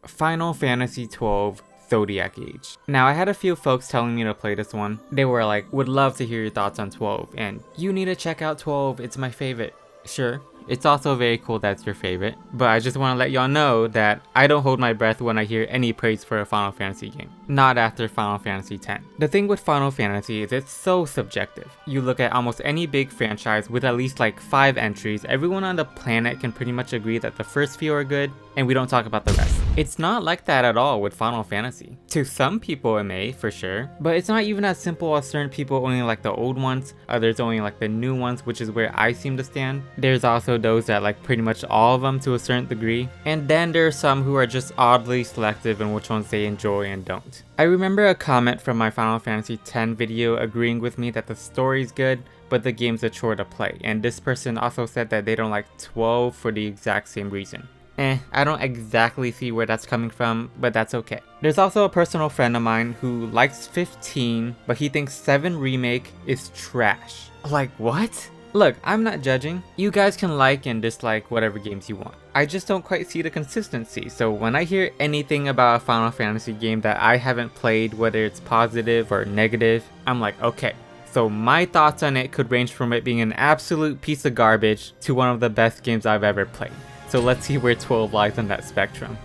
Final Fantasy XII Zodiac Age. Now, I had a few folks telling me to play this one. They were like, would love to hear your thoughts on 12, and you need to check out 12, it's my favorite. Sure. It's also very cool that's your favorite, but I just want to let y'all know that I don't hold my breath when I hear any praise for a Final Fantasy game. Not after Final Fantasy X. The thing with Final Fantasy is it's so subjective. You look at almost any big franchise with at least like 5 entries, everyone on the planet can pretty much agree that the first few are good, and we don't talk about the rest. It's not like that at all with Final Fantasy. To some people it may, for sure, but it's not even as simple as certain people only like the old ones, others only like the new ones, which is where I seem to stand. There's also those that like pretty much all of them to a certain degree, and then there are some who are just oddly selective in which ones they enjoy and don't. I remember a comment from my Final Fantasy X video agreeing with me that the story's good, but the game's a chore to play, and this person also said that they don't like 12 for the exact same reason. I don't exactly see where that's coming from, but that's okay. There's also a personal friend of mine who likes 15, but he thinks 7 Remake is trash. Like, what? Look, I'm not judging. You guys can like and dislike whatever games you want. I just don't quite see the consistency, so when I hear anything about a Final Fantasy game that I haven't played, whether it's positive or negative, I'm like, okay. So my thoughts on it could range from it being an absolute piece of garbage to one of the best games I've ever played. So let's see where 12 lies on that spectrum.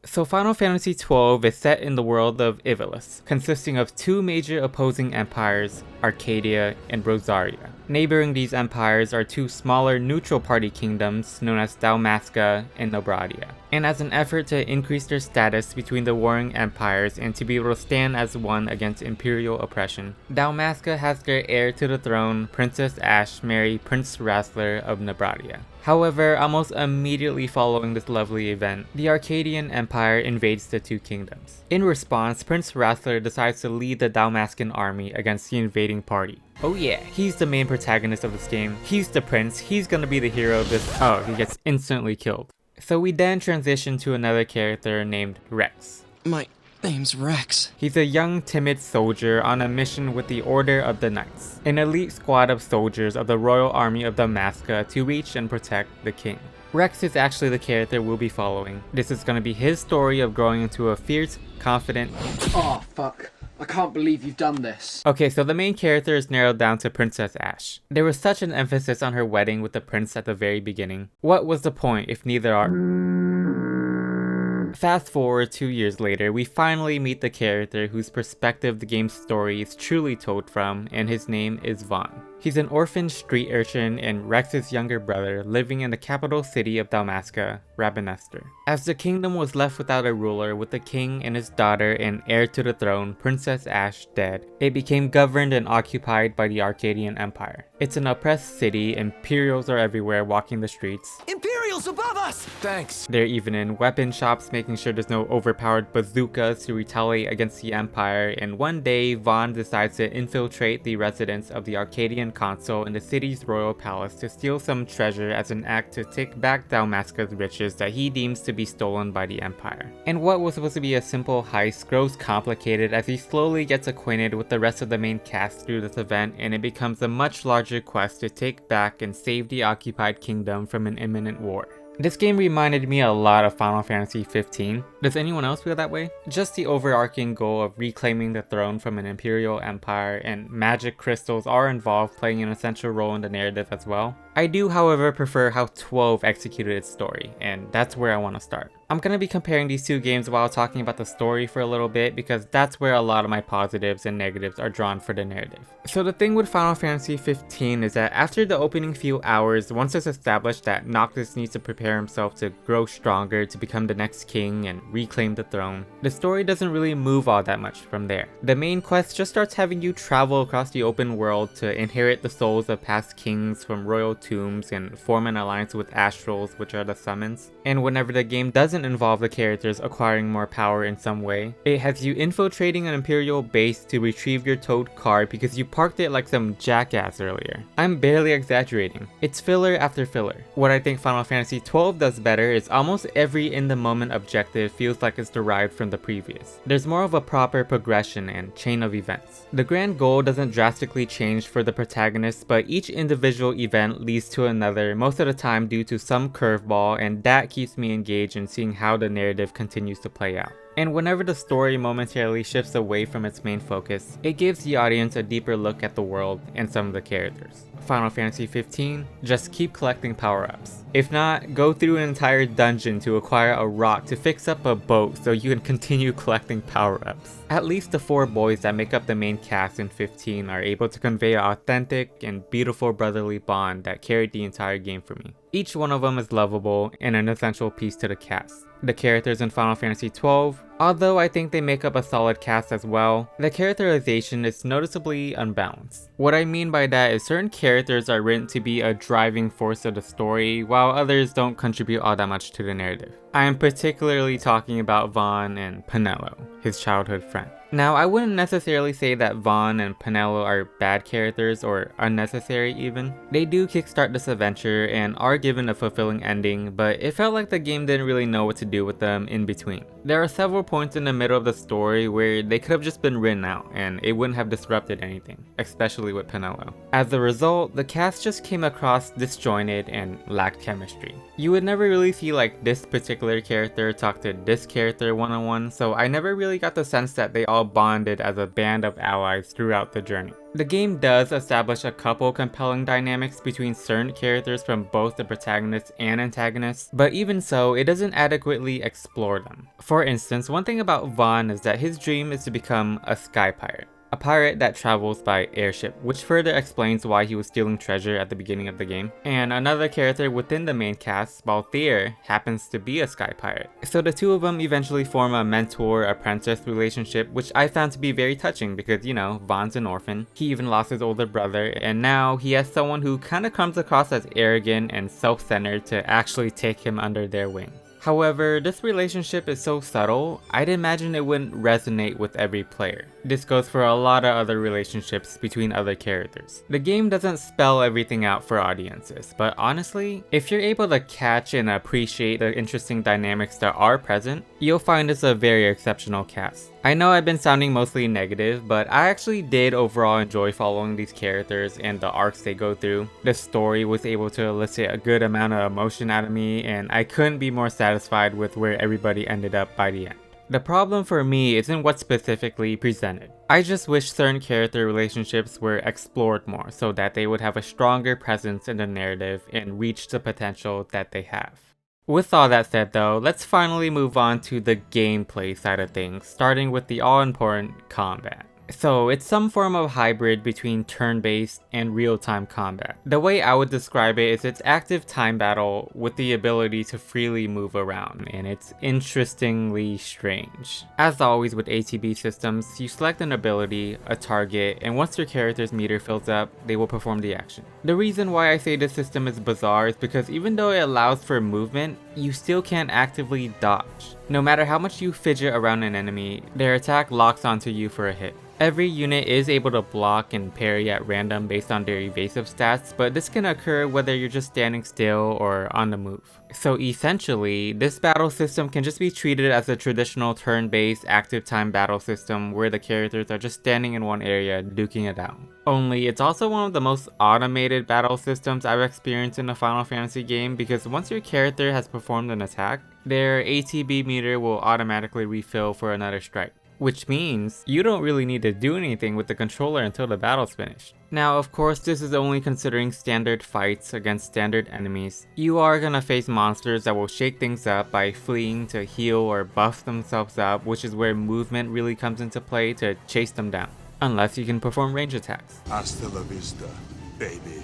So Final Fantasy XII is set in the world of Ivalice, consisting of 2 major opposing empires, Arcadia and Rosaria. Neighboring these empires are 2 smaller neutral party kingdoms known as Dalmasca and Nobradia. And as an effort to increase their status between the warring empires and to be able to stand as one against imperial oppression, Dalmasca has their heir to the throne, Princess Ashe, marry Prince Rassler of Nobradia. However, almost immediately following this lovely event, the Arcadian Empire invades the 2 kingdoms. In response, Prince Rassler decides to lead the Dalmascan army against the invading party. Oh yeah, he's the main protagonist of this game, he's the prince, he's gonna be the hero of this. Oh, he gets instantly killed. So we then transition to another character named Rex. My name's Rex. He's a young, timid soldier on a mission with the Order of the Knights, an elite squad of soldiers of the Royal Army of Dalmasca to reach and protect the king. Rex is actually the character we'll be following. This is going to be his story of growing into a fierce, confident... Oh fuck, I can't believe you've done this. Okay, so the main character is narrowed down to Princess Ashe. There was such an emphasis on her wedding with the prince at the very beginning. What was the point if neither are... Fast forward 2 years later, we finally meet the character whose perspective the game's story is truly told from, and his name is Vaughn. He's an orphan street urchin and Rex's younger brother living in the capital city of Dalmasca, Remastered. As the kingdom was left without a ruler with the king and his daughter and heir to the throne, Princess Ashe, dead, it became governed and occupied by the Arcadian Empire. It's an oppressed city, Imperials are everywhere walking the streets. Imperials above us! Thanks. They're even in weapon shops making sure there's no overpowered bazookas to retaliate against the Empire, and one day Vaughn decides to infiltrate the residence of the Arcadian consul in the city's royal palace to steal some treasure as an act to take back Dalmasca's riches that he deems to be stolen by the Empire. And what was supposed to be a simple heist grows complicated as he slowly gets acquainted with the rest of the main cast through this event, and it becomes a much larger quest to take back and save the occupied kingdom from an imminent war. This game reminded me a lot of Final Fantasy 15. Does anyone else feel that way? Just the overarching goal of reclaiming the throne from an imperial empire, and magic crystals are involved, playing an essential role in the narrative as well. I do, however, prefer how 12 executed its story, and that's where I want to start. I'm going to be comparing these 2 games while talking about the story for a little bit, because that's where a lot of my positives and negatives are drawn for the narrative. So the thing with Final Fantasy 15 is that after the opening few hours, once it's established that Noctis needs to prepare himself to grow stronger to become the next king and reclaim the throne, the story doesn't really move all that much from there. The main quest just starts having you travel across the open world to inherit the souls of past kings from royal tombs and form an alliance with astrals, which are the summons. And whenever the game doesn't involve the characters acquiring more power in some way, it has you infiltrating an imperial base to retrieve your towed car because you parked it like some jackass earlier. I'm barely exaggerating. It's filler after filler. What I think Final Fantasy XII does better is almost every in-the-moment objective feels like it's derived from the previous. There's more of a proper progression and chain of events. The grand goal doesn't drastically change for the protagonist, but each individual event leads leads to another, most of the time due to some curveball, and that keeps me engaged in seeing how the narrative continues to play out. And whenever the story momentarily shifts away from its main focus, it gives the audience a deeper look at the world and some of the characters. Final Fantasy 15, just keep collecting power-ups. If not, go through an entire dungeon to acquire a rock to fix up a boat so you can continue collecting power-ups. At least the 4 boys that make up the main cast in 15 are able to convey an authentic and beautiful brotherly bond that carried the entire game for me. Each one of them is lovable and an essential piece to the cast. The characters in Final Fantasy 12, although I think they make up a solid cast as well, the characterization is noticeably unbalanced. What I mean by that is certain characters are written to be a driving force of the story, while others don't contribute all that much to the narrative. I am particularly talking about Vaughn and Penelo, his childhood friend. Now, I wouldn't necessarily say that Vaughn and Penelo are bad characters or unnecessary even. They do kickstart this adventure and are given a fulfilling ending, but it felt like the game didn't really know what to do with them in between. There are several points in the middle of the story where they could have just been written out and it wouldn't have disrupted anything, especially with Penelo. As a result, the cast just came across disjointed and lacked chemistry. You would never really see like this particular character talk to this character one-on-one, so I never really got the sense that they all bonded as a band of allies throughout the journey. The game does establish a couple compelling dynamics between certain characters from both the protagonist and antagonist, but even so, it doesn't adequately explore them. For instance, one thing about Vaughn is that his dream is to become a sky pirate. A pirate that travels by airship, which further explains why he was stealing treasure at the beginning of the game. And another character within the main cast, Balthier, happens to be a sky pirate. So the two of them eventually form a mentor-apprentice relationship, which I found to be very touching because, you know, Vaughn's an orphan. He even lost his older brother, and now he has someone who kinda comes across as arrogant and self-centered to actually take him under their wing. However, this relationship is so subtle, I'd imagine it wouldn't resonate with every player. This goes for a lot of other relationships between other characters. The game doesn't spell everything out for audiences, but honestly, if you're able to catch and appreciate the interesting dynamics that are present, you'll find this a very exceptional cast. I know I've been sounding mostly negative, but I actually did overall enjoy following these characters and the arcs they go through. The story was able to elicit a good amount of emotion out of me, and I couldn't be more satisfied with where everybody ended up by the end. The problem for me isn't what specifically presented. I just wish certain character relationships were explored more so that they would have a stronger presence in the narrative and reach the potential that they have. With all that said though, let's finally move on to the gameplay side of things, starting with the all-important combat. So it's some form of hybrid between turn-based and real-time combat. The way I would describe it is it's active time battle with the ability to freely move around, and it's interestingly strange. As always with ATB systems, you select an ability, a target, and once your character's meter fills up, they will perform the action. The reason why I say this system is bizarre is because even though it allows for movement, you still can't actively dodge. No matter how much you fidget around an enemy, their attack locks onto you for a hit. Every unit is able to block and parry at random based on their evasive stats, but this can occur whether you're just standing still or on the move. So essentially, this battle system can just be treated as a traditional turn-based active time battle system where the characters are just standing in one area duking it out. Only it's also one of the most automated battle systems I've experienced in a Final Fantasy game because once your character has performed an attack, their ATB meter will automatically refill for another strike. Which means you don't really need to do anything with the controller until the battle's finished. Now of course this is only considering standard fights against standard enemies. You are gonna face monsters that will shake things up by fleeing to heal or buff themselves up, which is where movement really comes into play to chase them down. Unless you can perform range attacks. Hasta la vista, baby.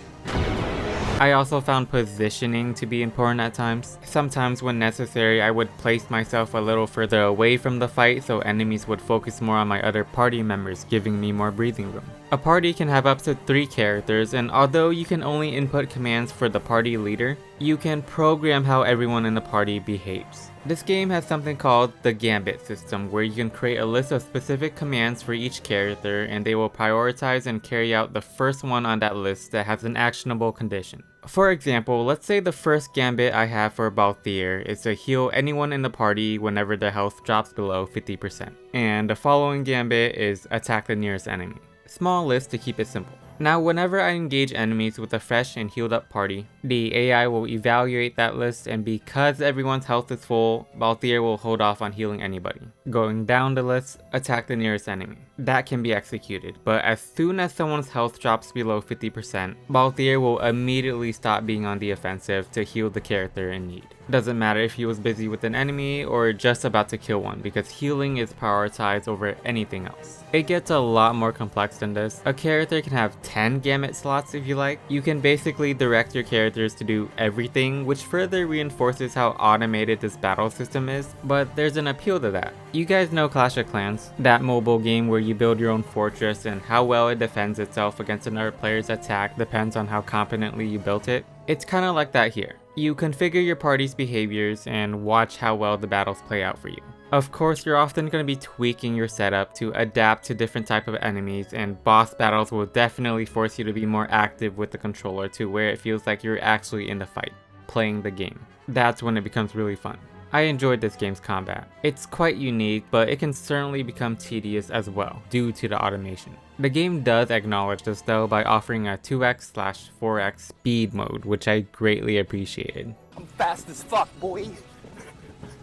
I also found positioning to be important at times. Sometimes when necessary, I would place myself a little further away from the fight so enemies would focus more on my other party members, giving me more breathing room. A party can have up to 3 characters, and although you can only input commands for the party leader, you can program how everyone in the party behaves. This game has something called the Gambit system, where you can create a list of specific commands for each character and they will prioritize and carry out the first one on that list that has an actionable condition. For example, let's say the first Gambit I have for Balthier is to heal anyone in the party whenever their health drops below 50%. And the following Gambit is attack the nearest enemy. Small list to keep it simple. Now whenever I engage enemies with a fresh and healed up party, the AI will evaluate that list, and because everyone's health is full, Balthier will hold off on healing anybody. Going down the list, attack the nearest enemy. That can be executed, but as soon as someone's health drops below 50%, Balthier will immediately stop being on the offensive to heal the character in need. Doesn't matter if he was busy with an enemy or just about to kill one, because healing is prioritized over anything else. It gets a lot more complex than this. A character can have 10 gamut slots if you like. You can basically direct your characters to do everything, which further reinforces how automated this battle system is, but there's an appeal to that. You guys know Clash of Clans, that mobile game where you build your own fortress and how well it defends itself against another player's attack depends on how competently you built it. It's kinda like that here. You configure your party's behaviors and watch how well the battles play out for you. Of course, you're often going to be tweaking your setup to adapt to different type of enemies, and boss battles will definitely force you to be more active with the controller to where it feels like you're actually in the fight, playing the game. That's when it becomes really fun. I enjoyed this game's combat. It's quite unique, but it can certainly become tedious as well, due to the automation. The game does acknowledge this though by offering a 2x/4x speed mode, which I greatly appreciated. I'm fast as fuck, boy.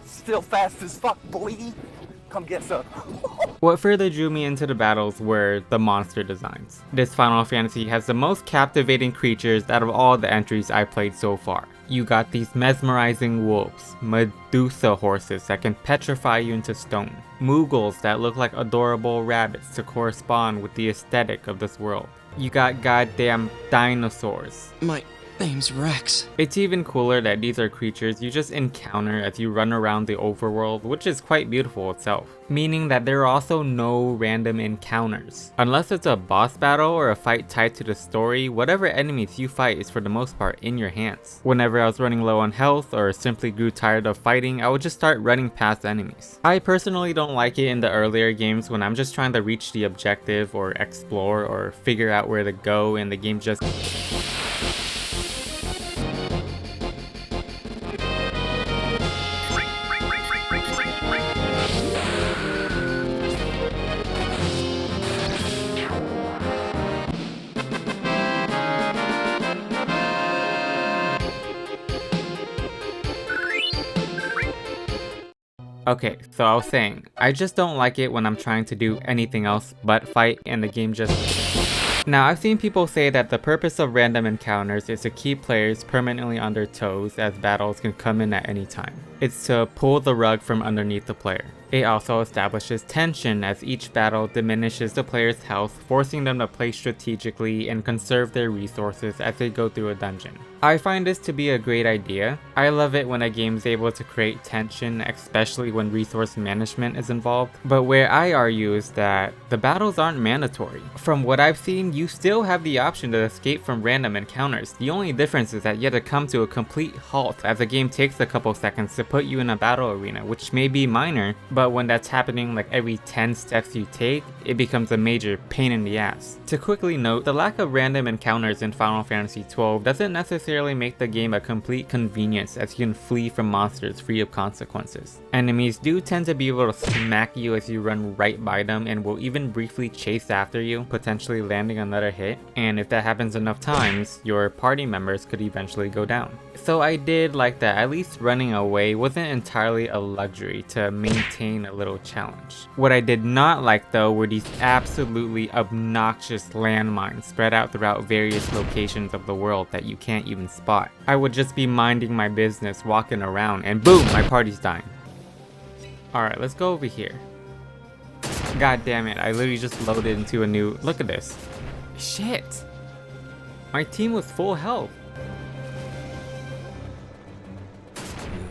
Still fast as fuck, boy. Come get some. What further drew me into the battles were the monster designs. This Final Fantasy has the most captivating creatures out of all the entries I played so far. You got these mesmerizing wolves, Medusa horses that can petrify you into stone, Moogles that look like adorable rabbits to correspond with the aesthetic of this world. You got goddamn dinosaurs. My name's Rex. It's even cooler that these are creatures you just encounter as you run around the overworld, which is quite beautiful itself, meaning that there are also no random encounters. Unless it's a boss battle or a fight tied to the story, whatever enemies you fight is for the most part in your hands. Whenever I was running low on health or simply grew tired of fighting, I would just start running past enemies. I personally don't like it in the earlier games when I'm just trying to reach the objective or explore or figure out where to go and the game just Okay, so I was saying, I just don't like it when I'm trying to do anything else but fight and the game just... Now, I've seen people say that the purpose of random encounters is to keep players permanently on their toes as battles can come in at any time. It's to pull the rug from underneath the player. It also establishes tension as each battle diminishes the player's health, forcing them to play strategically and conserve their resources as they go through a dungeon. I find this to be a great idea. I love it when a game is able to create tension, especially when resource management is involved. But where I argue is that the battles aren't mandatory. From what I've seen, you still have the option to escape from random encounters. The only difference is that you have to come to a complete halt as the game takes a couple seconds to put you in a battle arena, which may be minor, but when that's happening like every 10 steps you take, it becomes a major pain in the ass. To quickly note, the lack of random encounters in Final Fantasy XII doesn't necessarily make the game a complete convenience, as you can flee from monsters free of consequences. Enemies do tend to be able to smack you as you run right by them and will even briefly chase after you, potentially landing another hit, and if that happens enough times, your party members could eventually go down. So I did like that at least running away wasn't entirely a luxury to maintain a little challenge. What I did not like though were these absolutely obnoxious landmines spread out throughout various locations of the world that you can't even spot. I would just be minding my business, walking around, and boom, my party's dying. Alright, let's go over here. God damn it, I literally just loaded into a new... Look at this. Shit! My team was full health.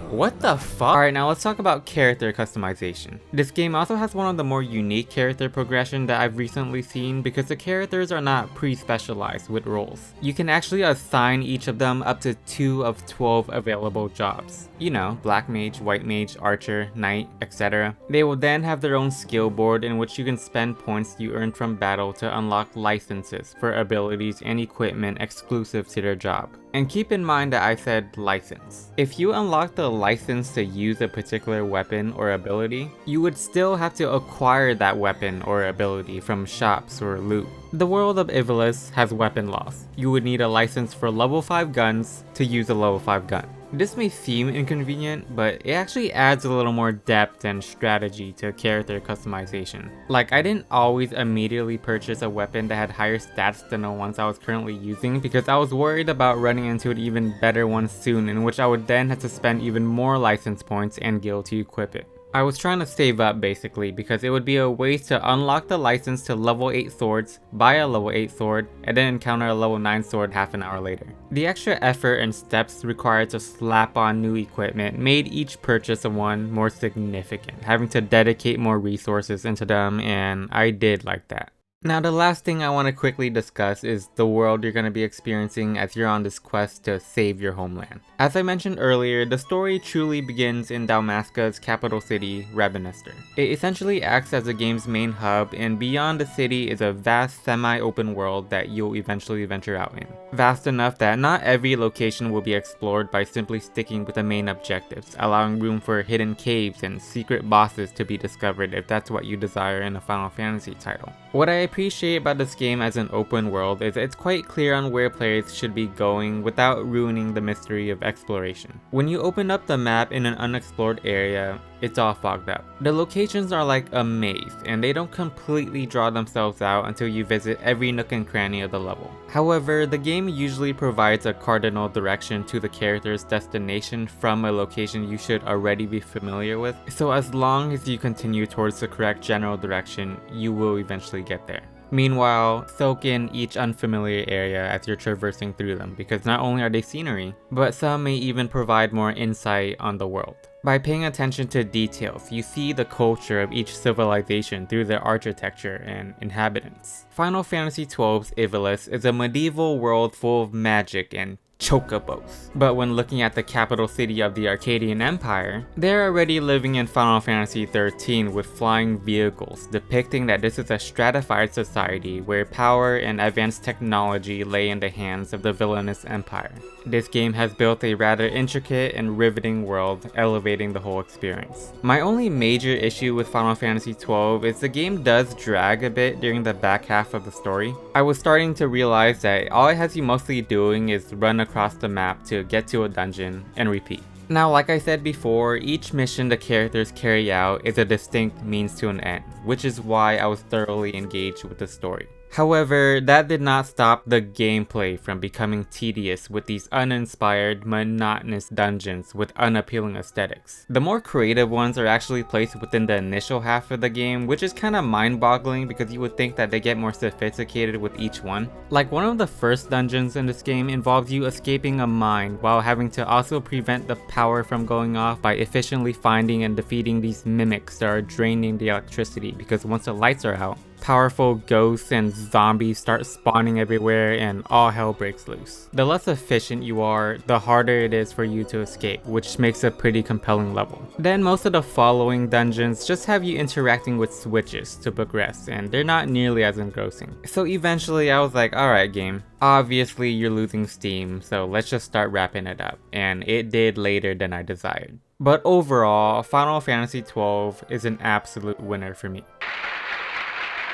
What the fuck? Alright, now let's talk about character customization. This game also has one of the more unique character progression that I've recently seen because the characters are not pre-specialized with roles. You can actually assign each of them up to 2 of 12 available jobs. You know, Black Mage, White Mage, Archer, Knight, etc. They will then have their own skill board in which you can spend points you earn from battle to unlock licenses for abilities and equipment exclusive to their job. And keep in mind that I said license. If you unlock the license to use a particular weapon or ability, you would still have to acquire that weapon or ability from shops or loot. The world of Ivalice has weapon laws. You would need a license for level 5 guns to use a level 5 gun. This may seem inconvenient, but it actually adds a little more depth and strategy to character customization. Like, I didn't always immediately purchase a weapon that had higher stats than the ones I was currently using because I was worried about running into an even better one soon, in which I would then have to spend even more license points and gil to equip it. I was trying to save up basically because it would be a waste to unlock the license to level 8 swords, buy a level 8 sword, and then encounter a level 9 sword half an hour later. The extra effort and steps required to slap on new equipment made each purchase of one more significant, having to dedicate more resources into them, and I did like that. Now, the last thing I want to quickly discuss is the world you're going to be experiencing as you're on this quest to save your homeland. As I mentioned earlier, the story truly begins in Dalmasca's capital city, Remastered. It essentially acts as the game's main hub, and beyond the city is a vast semi-open world that you'll eventually venture out in. Vast enough that not every location will be explored by simply sticking with the main objectives, allowing room for hidden caves and secret bosses to be discovered if that's what you desire in a Final Fantasy title. What I appreciate about this game as an open world is it's quite clear on where players should be going without ruining the mystery of exploration. When you open up the map in an unexplored area, it's all fogged up. The locations are like a maze, and they don't completely draw themselves out until you visit every nook and cranny of the level. However, the game usually provides a cardinal direction to the character's destination from a location you should already be familiar with, so as long as you continue towards the correct general direction, you will eventually get there. Meanwhile, soak in each unfamiliar area as you're traversing through them, because not only are they scenery, but some may even provide more insight on the world. By paying attention to details, you see the culture of each civilization through their architecture and inhabitants. Final Fantasy XII's Ivalice is a medieval world full of magic and chocobos. But when looking at the capital city of the Arcadian Empire, they're already living in Final Fantasy XIII with flying vehicles, depicting that this is a stratified society where power and advanced technology lay in the hands of the villainous empire. This game has built a rather intricate and riveting world, elevating the whole experience. My only major issue with Final Fantasy XII is the game does drag a bit during the back half of the story. I was starting to realize that all it has you mostly doing is run across the map to get to a dungeon and repeat. Now, like I said before, each mission the characters carry out is a distinct means to an end, which is why I was thoroughly engaged with the story. However, that did not stop the gameplay from becoming tedious with these uninspired, monotonous dungeons with unappealing aesthetics. The more creative ones are actually placed within the initial half of the game, which is kinda mind-boggling because you would think that they get more sophisticated with each one. Like, one of the first dungeons in this game involves you escaping a mine while having to also prevent the power from going off by efficiently finding and defeating these mimics that are draining the electricity, because once the lights are out, powerful ghosts and zombies start spawning everywhere and all hell breaks loose. The less efficient you are, the harder it is for you to escape, which makes a pretty compelling level. Then most of the following dungeons just have you interacting with switches to progress, and they're not nearly as engrossing. So eventually I was like, alright game, obviously you're losing steam, so let's just start wrapping it up, and it did later than I desired. But overall, Final Fantasy XII is an absolute winner for me.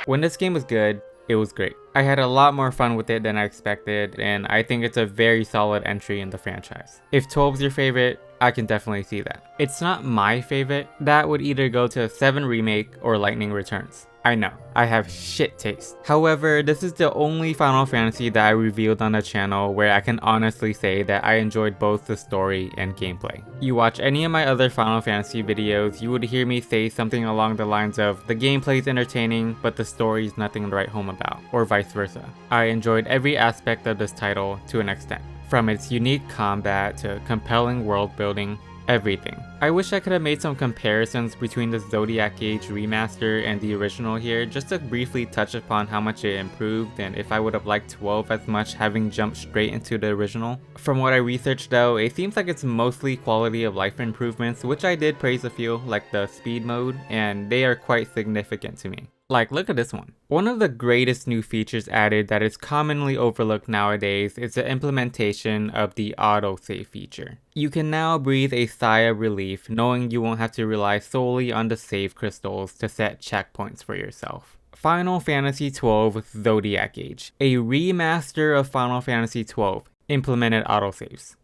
When this game was good, it was great. I had a lot more fun with it than I expected, and I think it's a very solid entry in the franchise. If 12's your favorite, I can definitely see that. It's not my favorite. That would either go to 7 Remake or Lightning Returns. I know, I have shit taste. However, this is the only Final Fantasy that I reviewed on the channel where I can honestly say that I enjoyed both the story and gameplay. You watch any of my other Final Fantasy videos, you would hear me say something along the lines of, the gameplay is entertaining, but the story is nothing to write home about, or vice versa. I enjoyed every aspect of this title to an extent. From its unique combat to compelling world building, everything. I wish I could have made some comparisons between the Zodiac Age remaster and the original here, just to briefly touch upon how much it improved and if I would have liked 12 as much having jumped straight into the original. From what I researched though, it seems like it's mostly quality of life improvements, which I did praise a few, like the speed mode, and they are quite significant to me. Like, look at this one. One of the greatest new features added that is commonly overlooked nowadays is the implementation of the autosave feature. You can now breathe a sigh of relief knowing you won't have to rely solely on the save crystals to set checkpoints for yourself. Final Fantasy XII Zodiac Age, a remaster of Final Fantasy XII, implemented autosaves.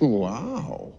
Wow.